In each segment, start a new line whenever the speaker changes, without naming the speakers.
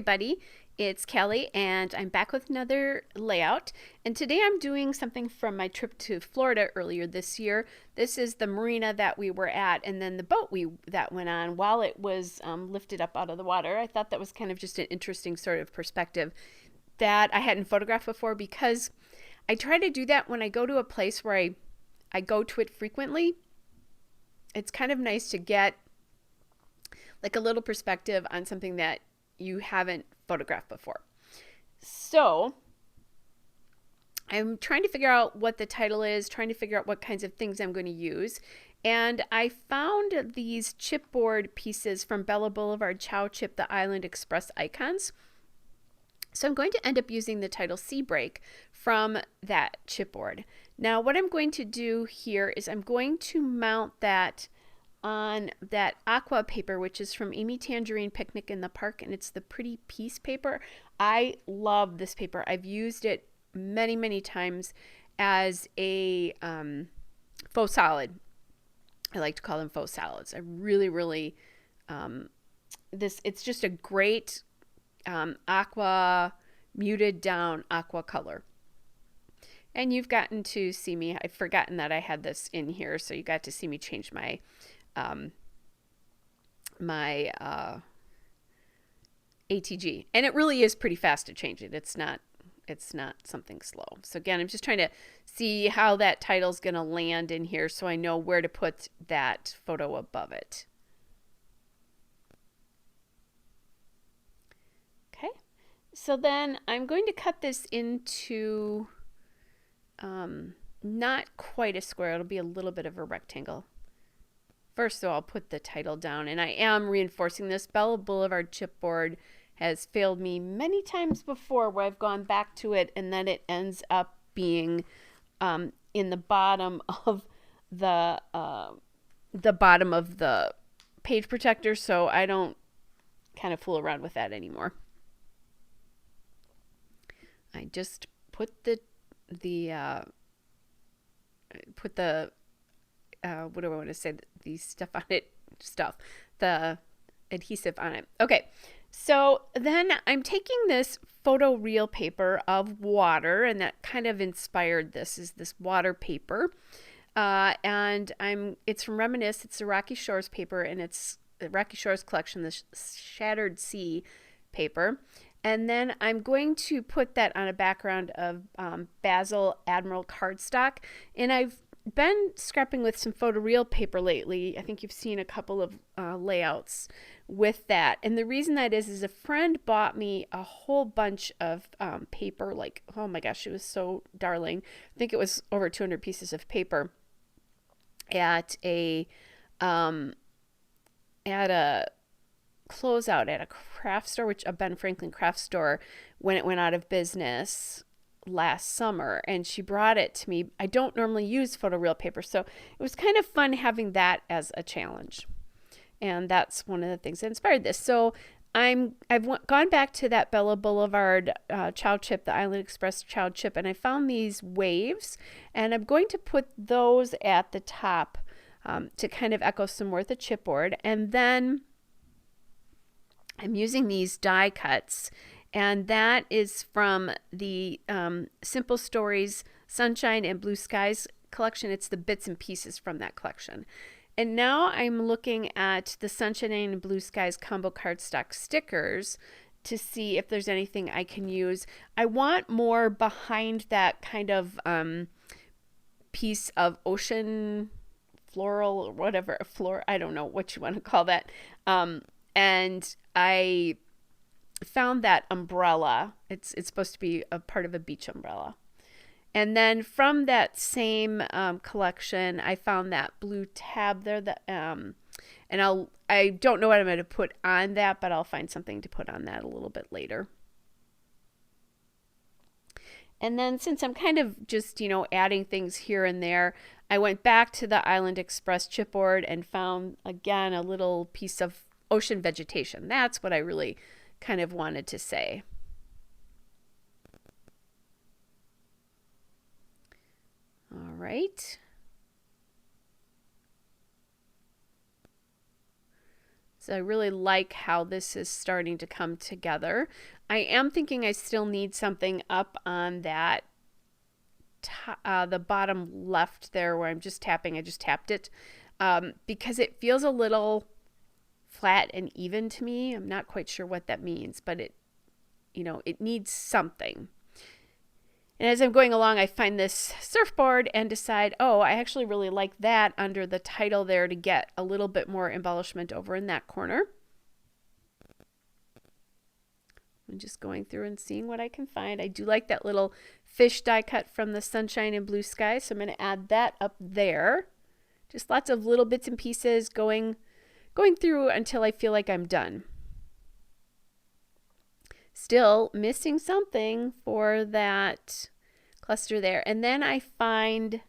everybody, it's Kelly and I'm back with another layout, and today I'm doing something from my trip to Florida earlier this year. This is the marina that we were at and then the boat that went on while it was lifted up out of the water. I thought that was kind of just an interesting sort of perspective that I hadn't photographed before, because I try to do that when I go to a place where I go to it frequently. It's kind of nice to get like a little perspective on something that you haven't photographed before. So I'm trying to figure out what the title is, trying to figure out what kinds of things I'm going to use. And I found these chipboard pieces from Bella Boulevard Chow Chip, the Island Express icons. So I'm going to end up using the title Sea Break from that chipboard. Now what I'm going to do here is I'm going to mount that on that aqua paper, which is from Amy Tangerine Picnic in the Park, and it's the Pretty Piece paper. I love this paper. I've used it many times as a faux solid. I like to call them faux solids. I really it's just a great aqua, muted down aqua color. And you've gotten to see me, I've forgotten that I had this in here, so you got to see me change my ATG, and it really is pretty fast to change it. It's not something slow. So again, I'm just trying to see how that title's gonna land in here so I know where to put that photo above it. Okay, so then I'm going to cut this into not quite a square. It'll be a little bit of a rectangle. First, though, I'll put the title down, and I am reinforcing this. Bella Boulevard chipboard has failed me many times before, where I've gone back to it and then it ends up being in the bottom of the page protector, so I don't kind of fool around with that anymore. I just put what do I want to say, the stuff on it, the adhesive on it. Okay, so then I'm taking this photo reel paper of water, and that kind of inspired this water paper, and it's from Reminisce. It's the Rocky Shores paper, and it's the Rocky Shores collection, the Shattered Sea paper. And then I'm going to put that on a background of Basil Admiral cardstock, and I've been scrapping with some photoreal paper lately. I think you've seen a couple of layouts with that, and the reason that is a friend bought me a whole bunch of paper, like, oh my gosh, it was so darling. I think it was over 200 pieces of paper at a closeout at a craft store, a Ben Franklin craft store, when it went out of business last summer, and she brought it to me. I don't normally use photoreal paper, so it was kind of fun having that as a challenge, and that's one of the things that inspired this. So I've gone back to that Bella Boulevard Chow Chip, the Island Express Chow Chip, and I found these waves, and I'm going to put those at the top to kind of echo some more of the chipboard. And then I'm using these die cuts, and that is from the Simple Stories Sunshine and Blue Skies collection. It's the bits and pieces from that collection. And now I'm looking at the Sunshine and Blue Skies combo cardstock stickers to see if there's anything I can use. I want more behind that kind of piece of ocean floral or whatever, I don't know what you want to call that. And I found that umbrella. It's supposed to be a part of a beach umbrella. And then from that same collection, I found that blue tab there. And I don't know what I'm going to put on that, but I'll find something to put on that a little bit later. And then since I'm kind of just, adding things here and there, I went back to the Island Express chipboard and found, again, a little piece of ocean vegetation. That's what I really kind of wanted to say. All right. So I really like how this is starting to come together. I am thinking I still need something up on that the bottom left there where I'm just tapping. I just tapped it because it feels a little flat and even to me. I'm not quite sure what that means, but it needs something. And as I'm going along, I find this surfboard and decide, oh, I actually really like that under the title there to get a little bit more embellishment over in that corner. I'm just going through and seeing what I can find. I do like that little fish die cut from the Sunshine and Blue Sky, so I'm going to add that up there. Just lots of little bits and pieces going through until I feel like I'm done. Still missing something for that cluster there. And then I find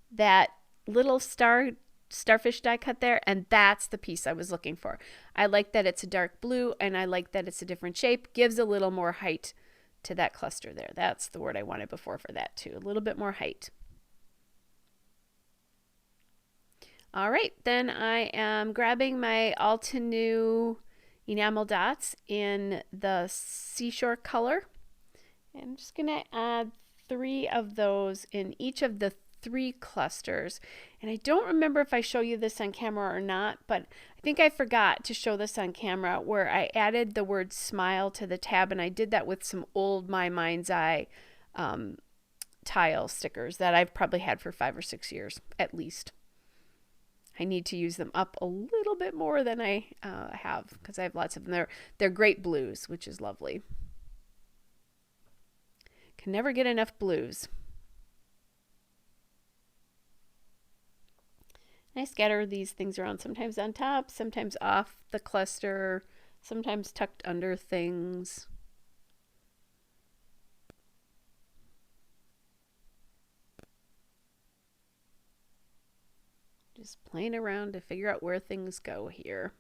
that little starfish die cut there, and that's the piece I was looking for. I like that it's a dark blue, and I like that it's a different shape. Gives a little more height to that cluster there. That's the word I wanted before for that too. A little bit more height. All right, then I am grabbing my Altenew enamel dots in the seashore color. And I'm just going to add 3 of those in each of the 3 clusters. And I don't remember if I show you this on camera or not, but I think I forgot to show this on camera where I added the word smile to the tab, and I did that with some old My Mind's Eye tile stickers that I've probably had for 5 or 6 years at least. I need to use them up a little bit more than I have because I have lots of them. They're great blues, which is lovely. Can never get enough blues. I scatter these things around, sometimes on top, sometimes off the cluster, sometimes tucked under things. Just playing around to figure out where things go here.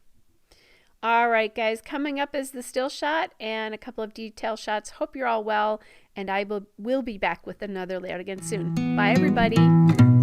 All right, guys, coming up is the still shot and a couple of detail shots. Hope you're all well, and I will be back with another layout again soon. Bye, everybody.